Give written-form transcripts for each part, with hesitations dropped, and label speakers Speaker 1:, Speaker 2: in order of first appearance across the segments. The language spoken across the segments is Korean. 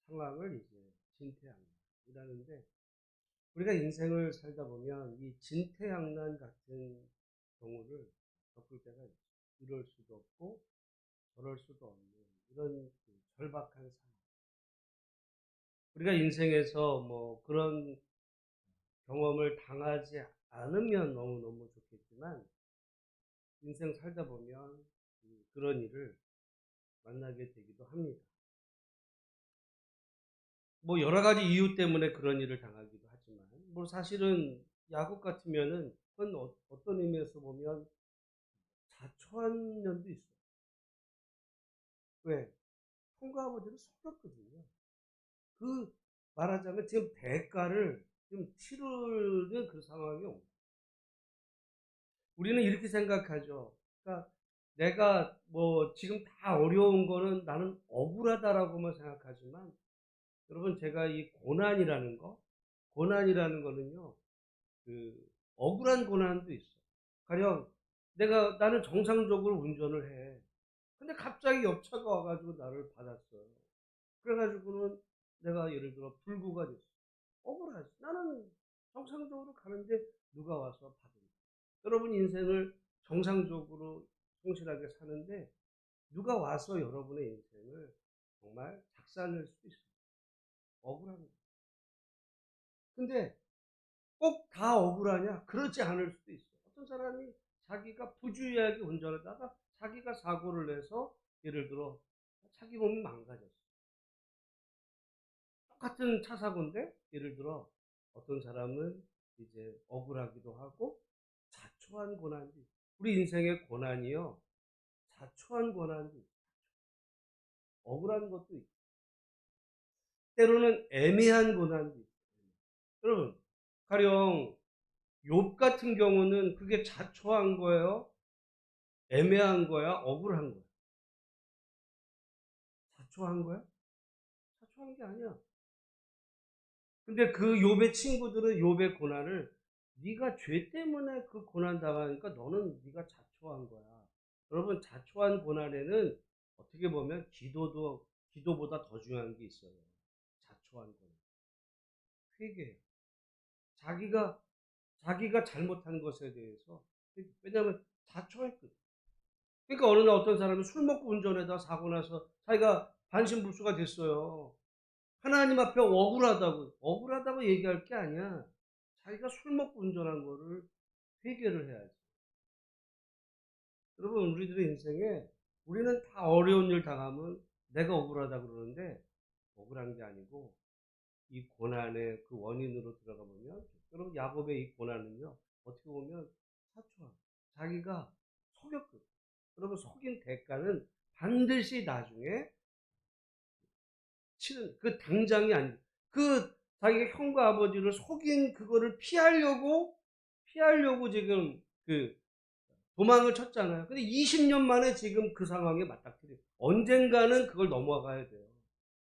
Speaker 1: 상황을 이제 진퇴양난이라는데, 우리가 인생을 살다 보면 이 진퇴양난 같은 경우를 겪을 때가 있죠. 이럴 수도 없고 저럴 수도 없는 이런 그 절박한 상황. 우리가 인생에서 뭐 그런 경험을 당하지 않으면 너무너무 좋겠지만, 인생 살다 보면 그런 일을 만나게 되기도 합니다. 뭐 여러 가지 이유 때문에 그런 일을 당하기도 하지만, 뭐 사실은 야곱 같으면은 그건 어떤 의미에서 보면 자초한 면도 있어요. 왜? 형과 아버지를 속였거든요. 그 말하자면 지금 대가를 좀 치르는 그 상황이 온 거예요. 우리는 이렇게 생각하죠. 그러니까 내가 뭐 지금 다 어려운 거는 나는 억울하다라고만 생각하지만, 여러분 제가 이 고난이라는 거는요, 그 억울한 고난도 있어. 가령 나는 정상적으로 운전을 해. 근데 갑자기 옆차가 와가지고 나를 받았어요. 그래가지고는 내가 예를 들어 불구가 됐어. 억울하지. 나는 정상적으로 가는데 누가 와서 받은 거야. 여러분 인생을 정상적으로 성실하게 사는데 누가 와서 여러분의 인생을 정말 작살낼 수도 있어요. 억울한 거. 근데 꼭 다 억울하냐? 그렇지 않을 수도 있어요. 어떤 사람이 자기가 부주의하게 운전하다가 자기가 사고를 내서 예를 들어 자기 몸이 망가졌어. 똑같은 차 사고인데 예를 들어 어떤 사람은 이제 억울하기도 하고 자초한 고난도 있어요. 우리 인생의 고난이요, 자초한 고난도 있고 억울한 것도 있고 때로는 애매한 고난도 있고. 여러분 가령 욥 같은 경우는 그게 자초한 거예요, 애매한 거야, 억울한 거야? 자초한 거야? 자초한 게 아니야. 근데 그 욥의 친구들은 욥의 고난을 네가 죄 때문에 그 고난 당하니까 너는 네가 자초한 거야. 여러분 자초한 고난에는 어떻게 보면 기도보다 더 중요한 게 있어요. 자초한 고난. 회개. 자기가 자기가 잘못한 것에 대해서 왜냐하면 자초했거든. 그러니까 어느 날 어떤 사람이 술 먹고 운전하다 사고 나서 자기가 반신불수가 됐어요. 하나님 앞에 억울하다고 얘기할 게 아니야. 자기가 술 먹고 운전한 거를 회개를 해야지. 여러분, 우리들의 인생에 우리는 다 어려운 일 당하면 내가 억울하다고 그러는데, 억울한 게 아니고 이 고난의 그 원인으로 들어가 보면, 여러분 야곱의 이 고난은요, 어떻게 보면 사초한, 자기가 속였거든. 여러분 속인 대가는 반드시 나중에 치는, 그 당장이 아니고 그 자기가 형과 아버지를 속인 그거를 피하려고 지금 그 도망을 쳤잖아요. 근데 20년 만에 지금 그 상황에 맞닥뜨려. 언젠가는 그걸 넘어가야 돼요.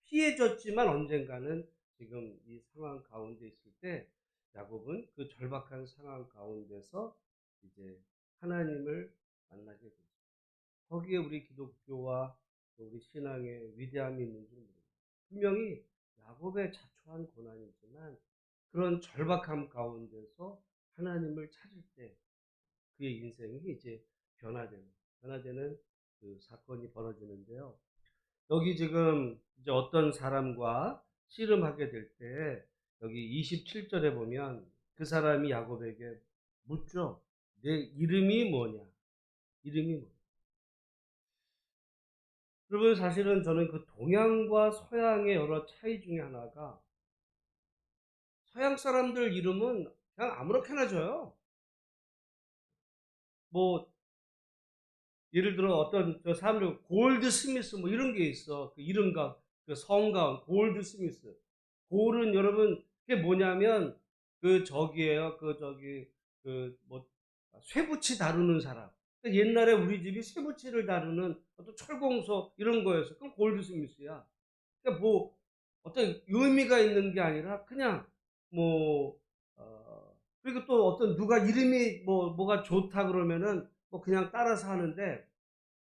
Speaker 1: 피해졌지만 언젠가는 지금 이 상황 가운데 있을 때 야곱은 그 절박한 상황 가운데서 이제 하나님을 만나게 되죠. 거기에 우리 기독교와 우리 신앙의 위대함이 있는 줄 모릅니다. 분명히 야곱의 자초한 고난이지만 그런 절박함 가운데서 하나님을 찾을 때 그의 인생이 이제 변화되는 그 사건이 벌어지는데요. 여기 지금 이제 어떤 사람과 씨름하게 될 때 여기 27절에 보면 그 사람이 야곱에게 묻죠. 내 이름이 뭐냐? 이름이 뭐냐? 여러분 사실은 저는 그 동양과 서양의 여러 차이 중에 하나가, 서양 사람들 이름은 그냥 아무렇게나 줘요. 뭐 예를 들어 어떤 저 사람들 골드 스미스 뭐 이런 게 있어. 그 이름과 그 성가 골드 스미스. 골은 여러분 그게 뭐냐면 그 저기에요. 그 저기 그 뭐 쇠붙이 다루는 사람. 그러니까 옛날에 우리 집이 쇠붙이를 다루는 어떤 철공소 이런 거였어. 그럼 골드 스미스야. 그러니까 뭐 어떤 의미가 있는 게 아니라 그냥 뭐 그리고 또 어떤 누가 이름이 뭐가 좋다 그러면은 뭐 그냥 따라서 하는데,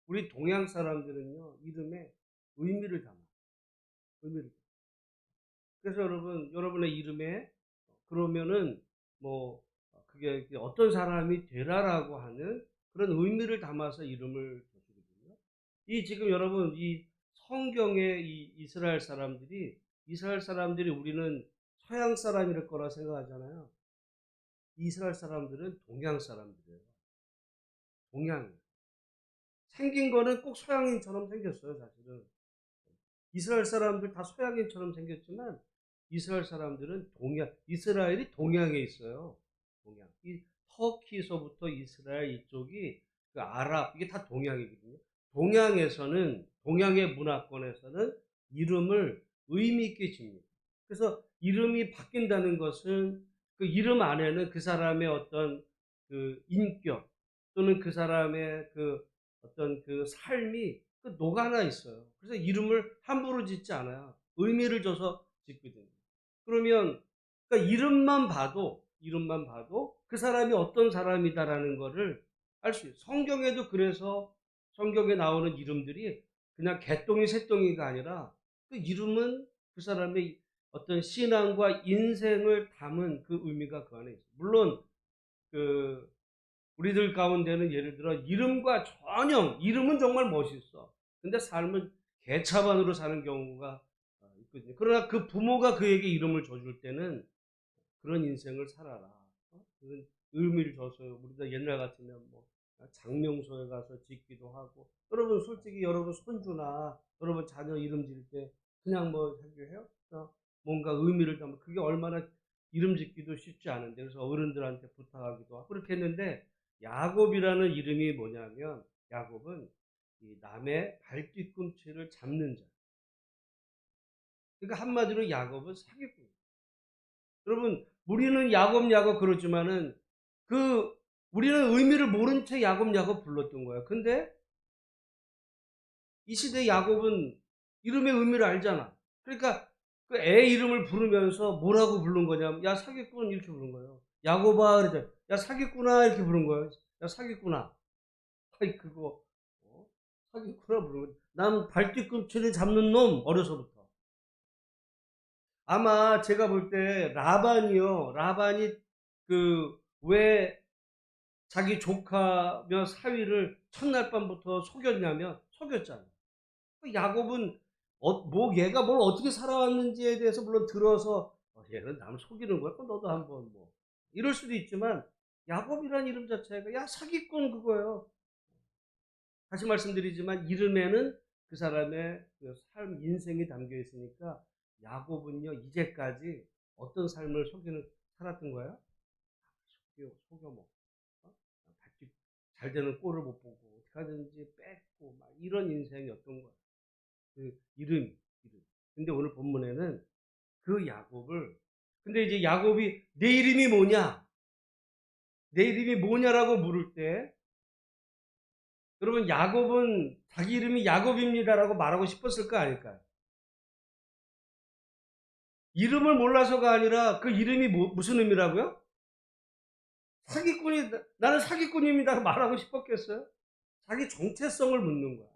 Speaker 1: 우리 동양 사람들은요 이름에 의미를 담아. 의미를. 그래서 여러분의 이름에 그러면은 뭐 그게 어떤 사람이 되라라고 하는 그런 의미를 담아서 이름을 줬거든요. 이 지금 여러분 이 성경의 이 이스라엘 사람들이 우리는 서양 사람일 거라 생각하잖아요. 이스라엘 사람들은 동양 사람들이에요. 동양. 생긴 거는 꼭 서양인처럼 생겼어요, 사실은. 이스라엘 사람들 다 서양인처럼 생겼지만 이스라엘 사람들은 이스라엘이 동양에 있어요. 동양. 이 터키에서부터 이스라엘 이쪽이 그 아랍 이게 다 동양이거든요. 동양의 문화권에서는 이름을 의미 있게 집니다. 그래서 이름이 바뀐다는 것은 그 이름 안에는 그 사람의 어떤 그 인격 또는 그 사람의 그 어떤 그 삶이 그 녹아나 있어요. 그래서 이름을 함부로 짓지 않아요. 의미를 줘서 짓거든요. 그러면 그러니까 이름만 봐도 그 사람이 어떤 사람이다라는 거를 알 수 있어요. 성경에도 그래서 성경에 나오는 이름들이 그냥 개똥이 새똥이가 아니라 그 이름은 그 사람의 어떤 신앙과 인생을 담은 그 의미가 그 안에 있어요. 물론 그 우리들 가운데는 예를 들어 이름은 정말 멋있어. 근데 삶은 개차반으로 사는 경우가 있거든요. 그러나 그 부모가 그에게 이름을 줘줄 때는 그런 인생을 살아라. 그런 의미를 줘서 우리가 옛날 같으면 뭐 장명소에 가서 짓기도 하고 여러분 솔직히 여러분 손주나 여러분 자녀 이름 지을 때 그냥 뭐 하기 해요? 뭔가 의미를 담아 그게 얼마나 이름 짓기도 쉽지 않은데 그래서 어른들한테 부탁하기도 하고 그렇게 했는데 야곱이라는 이름이 뭐냐면 야곱은 이 남의 발뒤꿈치를 잡는 자. 그러니까 한마디로 야곱은 사기꾼. 여러분 우리는 야곱 그러지만은 그 우리는 의미를 모른 채 야곱 불렀던 거예요. 근데 이 시대 야곱은 이름의 의미를 알잖아. 그러니까 그 애 이름을 부르면서 뭐라고 부른 거냐면 야 사기꾼 이렇게 부른 거예요. 야곱아 그러자 야 사기꾼아 이렇게 부른 거예요. 야 사기꾼아. 아이 그거 사기꾼아 부른 거. 난 발뒤꿈치를 잡는 놈 어려서부터. 아마 제가 볼 때 라반이 그 왜 자기 조카며 사위를 첫날 밤부터 속였잖아요. 그 야곱은 뭐 얘가 뭘 어떻게 살아왔는지에 대해서 물론 들어서 얘는 남을 속이는 거야. 그럼 너도 한번 뭐 이럴 수도 있지만 야곱이라는 이름 자체가 야 사기꾼 그거예요. 다시 말씀드리지만 이름에는 그 사람의 그 삶 인생이 담겨 있으니까 야곱은요 이제까지 어떤 삶을 살았던 거예요? 속여 먹고 잘 되는 꼴을 못 보고 어떻게 하든지 뺏고 막 이런 인생이었던 거예요. 그 이름. 근데 오늘 본문에는 그 야곱을 근데 이제 야곱이 내 이름이 뭐냐? 내 이름이 뭐냐라고 물을 때 여러분 야곱은 자기 이름이 야곱입니다라고 말하고 싶었을 거 아닐까요? 이름을 몰라서가 아니라 그 이름이 무슨 의미라고요? 나는 사기꾼입니다 말하고 싶었겠어요? 자기 정체성을 묻는 거야.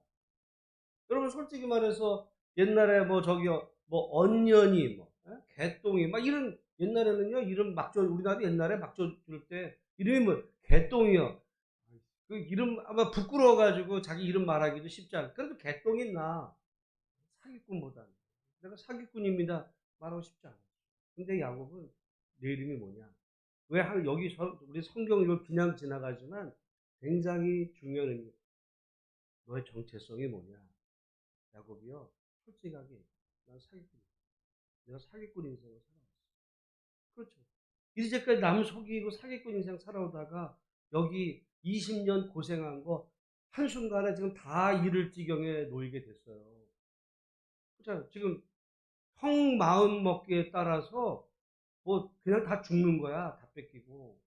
Speaker 1: 여러분 솔직히 말해서 옛날에 뭐 저기요 뭐 언년이 뭐 개똥이 막 이런 옛날에는요 이름 우리나라 옛날에 막줄 때 이름이 뭐 개똥이요. 그 이름 아마 부끄러워 가지고 자기 이름 말하기도 쉽지 않아. 그래도 개똥이 나 사기꾼보다는 내가 사기꾼입니다 말하고 싶지 않아. 근데 야곱은 내 이름이 뭐냐? 왜 여기 우리 성경 이걸 그냥 지나가지만 굉장히 중요한 의미. 너의 정체성이 뭐냐? 야곱이요. 솔직하게 난 사기꾼이야. 내가 사기꾼 인생을 살아왔어. 그렇죠. 이제까지 남 속이고 사기꾼 인생 살아오다가 여기 20년 고생한 거 한순간에 지금 다 잃을 지경에 놓이게 됐어요. 그렇죠. 지금 형 마음 먹기에 따라서 뭐 그냥 다 죽는 거야. 다 뺏기고.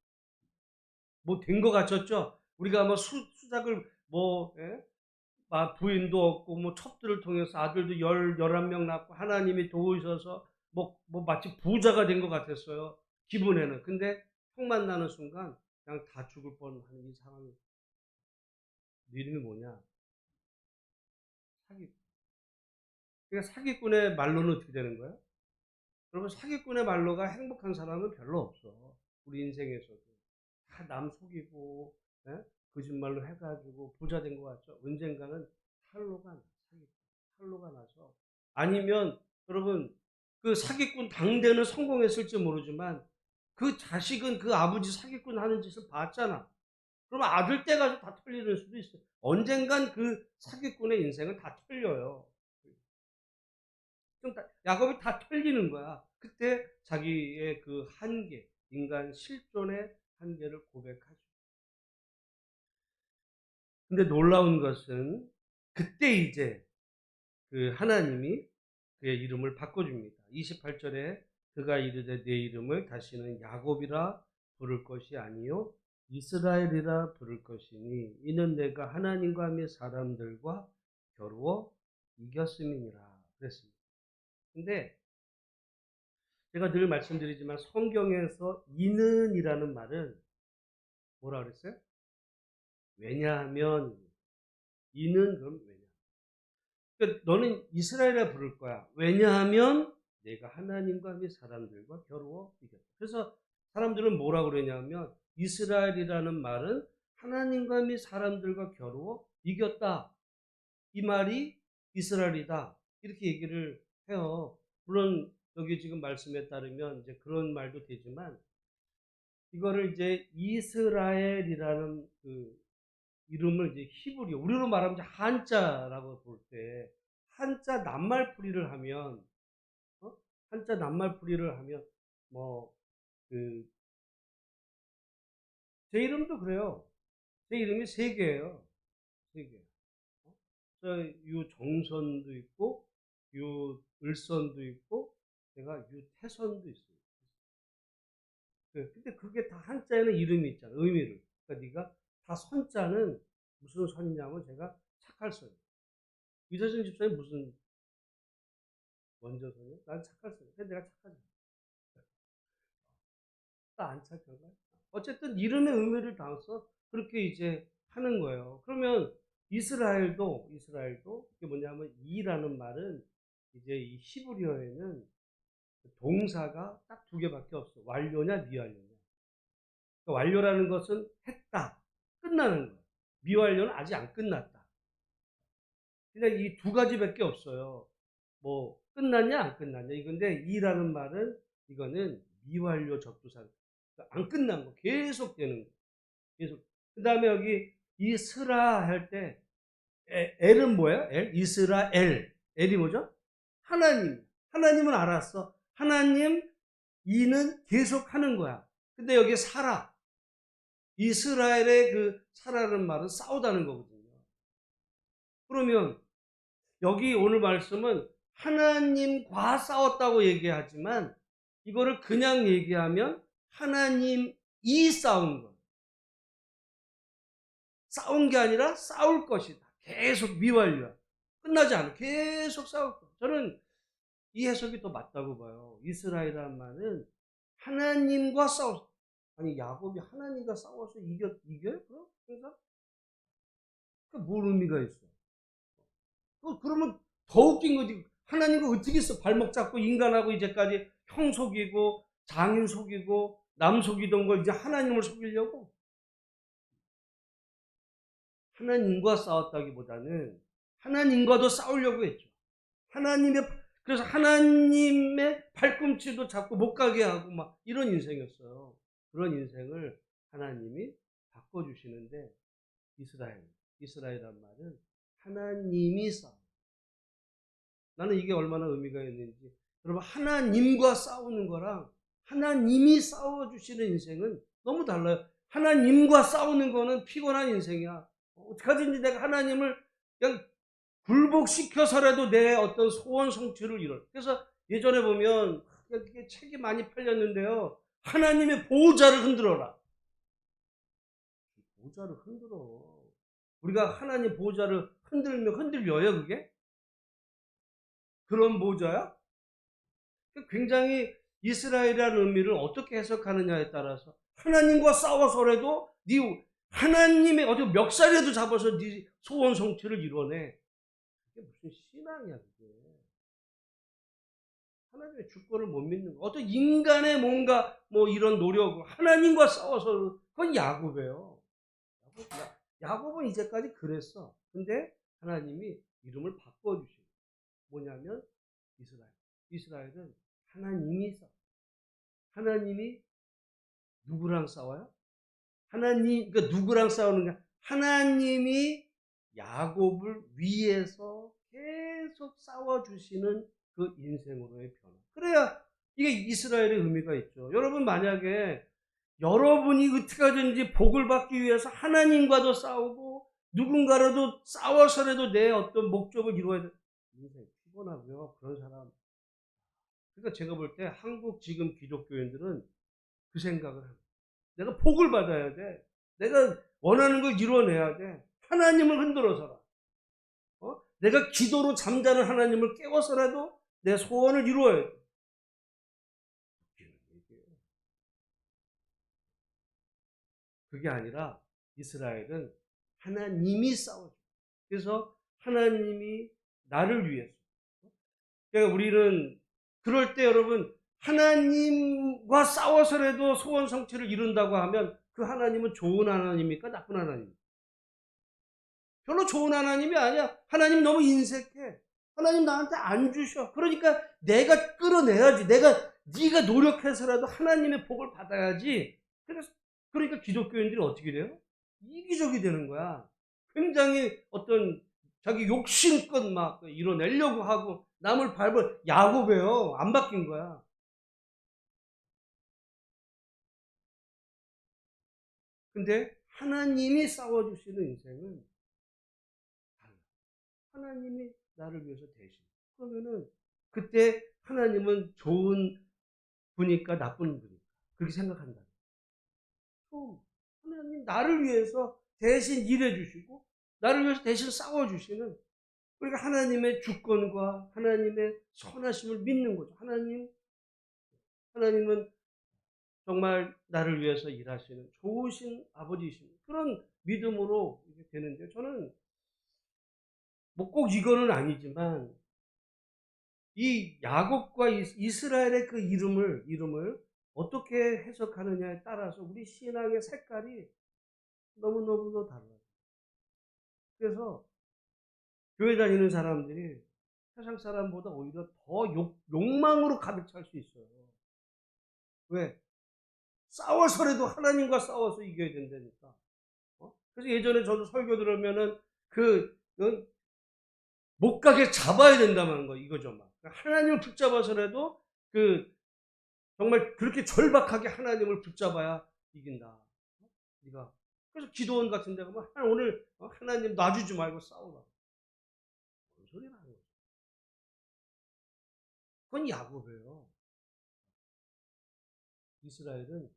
Speaker 1: 뭐 된 거 같았죠? 우리가 뭐 수작을 뭐 예? 부인도 없고 뭐 첩들을 통해서 아들도 11명 낳고 하나님이 도우셔서 뭐 마치 부자가 된 것 같았어요. 기분에는. 근데 형 만나는 순간 그냥 다 죽을 뻔하는 이 상황이 네 이름이 뭐냐? 사기. 그러니까 사기꾼의 말로는 어떻게 되는 거예요? 여러분, 사기꾼의 말로가 행복한 사람은 별로 없어. 우리 인생에서도. 다 남 속이고, 예? 거짓말로 해가지고 부자 된 것 같죠? 언젠가는 탈로가 나, 사기꾼. 탈로가 나서. 아니면, 여러분, 그 사기꾼 당대는 성공했을지 모르지만, 그 자식은 그 아버지 사기꾼 하는 짓을 봤잖아. 그럼 아들 때 가서 다 털리는 수도 있어요. 언젠간 그 사기꾼의 인생은 다 털려요. 야곱이 다 털리는 거야. 그때 자기의 그 한계, 인간 실존의 한계를 고백하죠. 근데 놀라운 것은 그때 이제 그 하나님이 그의 이름을 바꿔줍니다. 28절에 그가 이르되 내 이름을 다시는 야곱이라 부를 것이 아니요 이스라엘이라 부를 것이니 이는 내가 하나님과 및 사람들과 겨루어 이겼음이니라 그랬습니다. 근데 제가 늘 말씀드리지만 성경에서 이는이라는 말은 뭐라 그랬어요? 왜냐하면 이는 그럼 왜냐? 그러니까 너는 이스라엘이라 부를 거야. 왜냐하면 내가 하나님과 및 사람들과 겨루어 이겼다. 그래서 사람들은 뭐라고 그러냐면 이스라엘이라는 말은 하나님과 및 사람들과 겨루어 이겼다. 이 말이 이스라엘이다. 이렇게 얘기를 해요. 물론 여기 지금 말씀에 따르면 이제 그런 말도 되지만 이거를 이제 이스라엘이라는 그 이름을 이제 히브리, 우리로 말하면 이제 한자라고 볼 때 한자 낱말풀이를 하면 한자 낱말풀이를 하면 뭐 그 제 이름도 그래요. 제 이름이 세 개예요. 세 개. 유정선도 있고 유을선도 있고 제가 유태선도 있어요. 근데 그게 다 한자에는 이름이 있잖아. 의미를. 그러니까 네가 다 선자는 무슨 선이냐면 제가 착할 선. 유재준 집사님 무슨 원조선이요? 난 착할 선. 근데 내가 착하지. 나 안 착한가? 어쨌든 이름의 의미를 담아서 그렇게 이제 하는 거예요. 그러면 이스라엘도 이게 뭐냐면 이라는 말은 이제 이 히브리어에는 동사가 딱 두 개밖에 없어. 완료냐 미완료냐. 그러니까 완료라는 것은 했다. 끝나는 거야. 미완료는 아직 안 끝났다. 그냥 이 두 가지밖에 없어요. 뭐 끝났냐 안 끝났냐 이건데 이라는 말은 이거는 미완료 접두사. 그러니까 안 끝난 거 계속 되는 거. 계속. 그다음에 여기 이스라 할 때 L은 뭐예요? L 이스라엘. L이 뭐죠? 하나님. 하나님은 알았어. 하나님 이는 계속 하는 거야. 근데 여기 사라. 이스라엘의 그 사라는 말은 싸우다는 거거든요. 그러면 여기 오늘 말씀은 하나님과 싸웠다고 얘기하지만 이거를 그냥 얘기하면 하나님이 싸운 거예요. 싸운 게 아니라 싸울 것이다. 계속 미완료야. 끝나지 않아. 계속 싸울 거야. 저는 이 해석이 더 맞다고 봐요. 이스라엘이라는 말은 하나님과 싸웠어. 아니 야곱이 하나님과 싸워서 이겨요? 그럼? 그래서 뭘 의미가 있어? 그러면 더 웃긴 거지. 하나님과 어떻게 했어? 발목 잡고 인간하고 이제까지 형 속이고 장인 속이고 남 속이던 걸 이제 하나님을 속이려고? 하나님과 싸웠다기보다는 하나님과도 싸우려고 했죠. 그래서 하나님의 발꿈치도 잡고 못 가게 하고 막 이런 인생이었어요. 그런 인생을 하나님이 바꿔주시는데 이스라엘이란 말은 하나님이 싸워. 나는 이게 얼마나 의미가 있는지. 여러분 하나님과 싸우는 거랑 하나님이 싸워주시는 인생은 너무 달라요. 하나님과 싸우는 거는 피곤한 인생이야. 어떡하든지 내가 하나님을 그냥 굴복시켜서라도 내 어떤 소원 성취를 이뤄. 그래서 예전에 보면 이게 책이 많이 팔렸는데요. 하나님의 보호자를 흔들어라. 보호자를 흔들어. 우리가 하나님 보호자를 흔들려요, 그게? 그런 보호자야? 굉장히 이스라엘이라는 의미를 어떻게 해석하느냐에 따라서 하나님과 싸워서라도 하나님의 어디 멱살이라도 잡아서 네 소원 성취를 이뤄내. 그게 무슨 신앙이야, 그게. 하나님의 주권을 못 믿는 거. 어떤 인간의 뭔가 뭐 이런 노력, 하나님과 싸워서 그건 야곱이에요. 야곱은 이제까지 그랬어. 근데 하나님이 이름을 바꿔주시고 뭐냐면 이스라엘. 이스라엘은 하나님이 싸워. 하나님이 누구랑 싸워요? 하나님, 그러니까 누구랑 싸우는가? 하나님이 야곱을 위해서 계속 싸워주시는 그 인생으로의 변화. 그래야 이게 이스라엘의 의미가 있죠. 여러분, 만약에 여러분이 어떻게 하든지 복을 받기 위해서 하나님과도 싸우고 누군가라도 싸워서라도 내 어떤 목적을 이루어야 돼. 인생 피곤하고요. 그런 사람. 그러니까 제가 볼 때 한국 지금 기독교인들은 그 생각을 합니다. 내가 복을 받아야 돼. 내가 원하는 걸 이루어내야 돼. 하나님을 흔들어서라. 내가 기도로 잠자는 하나님을 깨워서라도 내 소원을 이루어야 돼. 그게 아니라 이스라엘은 하나님이 싸워줘. 그래서 하나님이 나를 위해서. 그러니까 우리는 그럴 때 여러분, 하나님과 싸워서라도 소원 성취를 이룬다고 하면 그 하나님은 좋은 하나님입니까? 나쁜 하나님입니까? 별로 좋은 하나님이 아니야. 하나님 너무 인색해. 하나님 나한테 안 주셔. 그러니까 내가 끌어내야지. 네가 노력해서라도 하나님의 복을 받아야지. 그러니까 기독교인들이 어떻게 돼요? 이기적이 되는 거야. 굉장히 어떤 자기 욕심껏 막 이뤄내려고 하고 남을 밟을 야곱이에요. 안 바뀐 거야. 근데 하나님이 싸워주시는 인생은 달라. 하나님이 나를 위해서 대신. 그러면은 그때 하나님은 좋은 분일까 나쁜 분일까 그렇게 생각한다. 하나님 나를 위해서 대신 일해주시고 나를 위해서 대신 싸워주시는, 그러니까 하나님의 주권과 하나님의 선하심을 믿는 거죠. 하나님은 정말 나를 위해서 일하시는 좋으신 아버지이십니다. 그런 믿음으로 이렇게 되는데, 저는 뭐 꼭 이거는 아니지만 이 야곱과 이스라엘의 그 이름을 어떻게 해석하느냐에 따라서 우리 신앙의 색깔이 너무너무 달라요. 그래서 교회 다니는 사람들이 세상 사람보다 오히려 더 욕망으로 가득 찰 수 있어요. 왜? 싸워서라도 하나님과 싸워서 이겨야 된다니까. 그래서 예전에 저도 설교 들으면은 못 가게 잡아야 된다는 거 이거죠. 막 하나님을 붙잡아서라도 정말 그렇게 절박하게 하나님을 붙잡아야 이긴다. 네가 그래서 기도원 같은 데 가면 오늘 하나님 놔주지 말고 싸우라. 무슨 소리나 하는 거죠? 그건 야곱이에요. 이스라엘은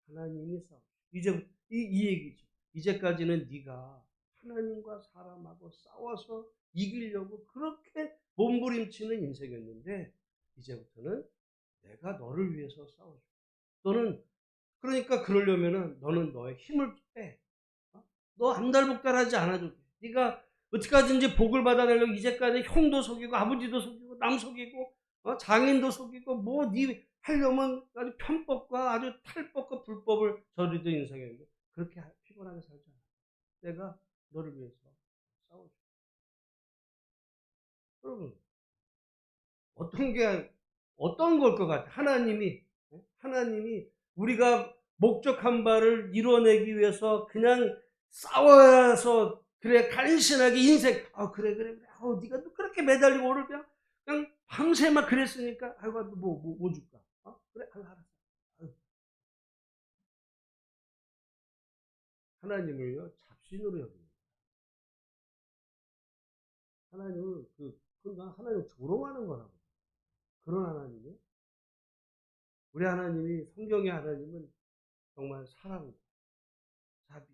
Speaker 1: 하나님이 싸워. 이제 이 얘기죠. 이제까지는 네가 하나님과 사람하고 싸워서 이기려고 그렇게 몸부림치는 인생이었는데 이제부터는 내가 너를 위해서 싸워줘. 너는 그러니까 그러려면은 너는 너의 힘을 빼. 너 안달복달하지 않아도 돼. 네가 어떻게 하든지 복을 받아내려고 이제까지 형도 속이고 아버지도 속이고 남 속이고 장인도 속이고 뭐 네 하려면 아주 편법과 아주 탈법과 불법을 저지르던 인생이었는데 그렇게 피곤하게 살지 않아. 내가 너를 위해서 싸워줘. 여러분 어떤 걸 것 같아? 하나님이 우리가 목적한 바를 이뤄내기 위해서 그냥 싸워서 그래 간신하게 인생 그래 네가 또 그렇게 매달리고 오늘 그냥 밤새 막 그랬으니까 아이고 뭐 줄까? 그래 알았어. 하나님을요 잡신으로 여깁니다. 하나님은 그건 하나님 조롱하는 거라고. 그런 하나님이 우리 하나님이 성경의 하나님은 정말 사랑, 자비.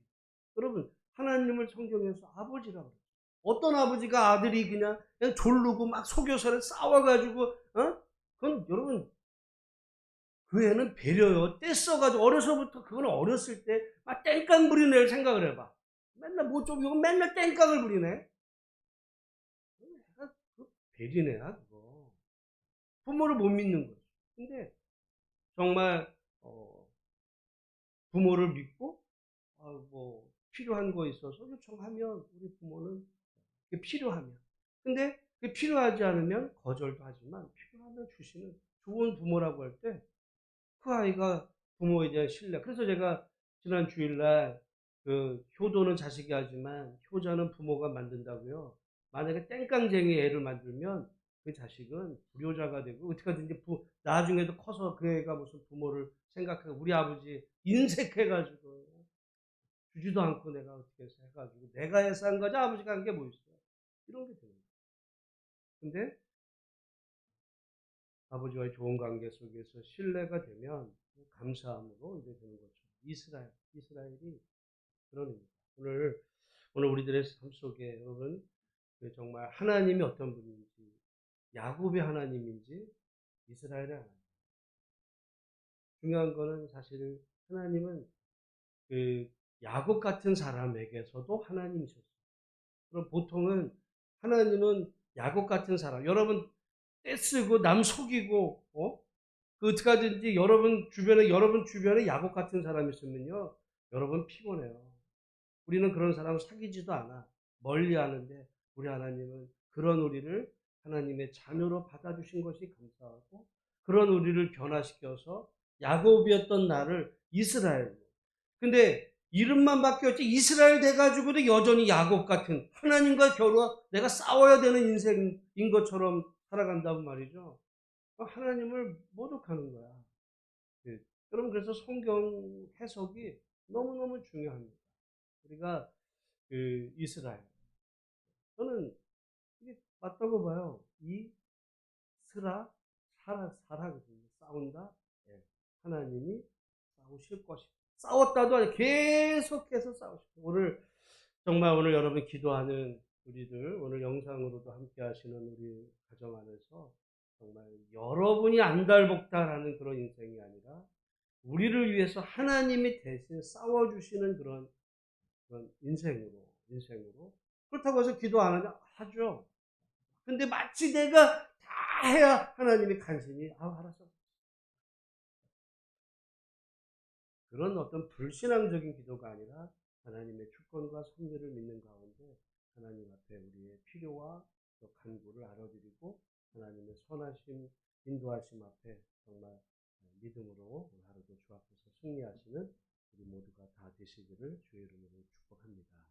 Speaker 1: 여러분 하나님을 성경에서 아버지라고 그래요. 어떤 아버지가 아들이 그냥 졸르고 막 속여서 싸워가지고 그건 여러분 그 애는 배려요. 떼써가지고 어려서부터 그건 어렸을 때 막 땡깡 부리는 애를 생각을 해봐. 맨날 뭐 좀 이거 맨날 땡깡을 부리네. 애가 배리네야 그거. 부모를 못 믿는 거죠. 근데 정말 부모를 믿고 뭐 필요한 거 있어서 요청하면 우리 부모는 그게 필요하면. 근데 그게 필요하지 않으면 거절도 하지만 필요하면 주시는 좋은 부모라고 할 때 그 아이가 부모에 대한 신뢰. 그래서 제가 지난 주일날 그 효도는 자식이 하지만 효자는 부모가 만든다고요. 만약에 땡깡쟁이 애를 만들면 그 자식은 불효자가 되고 어떻게든지 나중에도 커서 그 애가 무슨 부모를 생각하고 우리 아버지 인색해가지고 주지도 않고 내가 어떻게 해서 해가지고 내가 해서 한 거지 아버지가 한 게 뭐 있어요. 이런 게 되는 거예요. 근데 아버지와의 좋은 관계 속에서 신뢰가 되면 감사함으로 이제 되는 거죠. 이스라엘이 그런 의미입니다. 오늘 우리들의 삶 속에 여러분 정말 하나님이 어떤 분인지 야곱의 하나님인지 이스라엘의 하나님. 중요한 거는 사실 하나님은 그 야곱 같은 사람에게서도 하나님이셨어요. 그럼 보통은 하나님은 야곱 같은 사람, 여러분 떼쓰고 남 속이고 그 어떻게 하든지 여러분 주변에 야곱 같은 사람이 있으면요 여러분 피곤해요. 우리는 그런 사람 사귀지도 않아. 멀리 하는데 우리 하나님은 그런 우리를 하나님의 자녀로 받아주신 것이 감사하고 그런 우리를 변화시켜서 야곱이었던 나를 이스라엘로. 근데 이름만 바뀌었지 이스라엘 돼가지고도 여전히 야곱 같은 하나님과 내가 싸워야 되는 인생인 것처럼 살아간다고 말이죠. 하나님을 모독하는 거야. 네. 여러분 그래서 성경 해석이 너무너무 중요합니다. 우리가 그 이스라엘 저는 이게 맞다고 봐요. 사라거든요. 싸운다. 예. 하나님이 싸우실 것이다. 싸웠다도 아니라 계속해서 싸우실 거예요. 오늘 여러분 기도하는 우리들 오늘 영상으로도 함께 하시는 우리 가정 안에서 정말 여러분이 안달복달하는 그런 인생이 아니라 우리를 위해서 하나님이 대신 싸워주시는 그런 인생으로. 그렇다고 해서 기도 안 하죠. 근데 마치 내가 다 해야 하나님이 간신히, 알았어. 그런 어떤 불신앙적인 기도가 아니라 하나님의 주권과 섭리를 믿는 가운데 하나님 앞에 우리의 필요와 또 간구를 알아드리고 하나님의 선하심, 인도하심 앞에 정말 믿음으로 오늘 하루도 주 앞에서 승리하시는 우리 모두가 다 되시기를 주의 이름으로 축복합니다.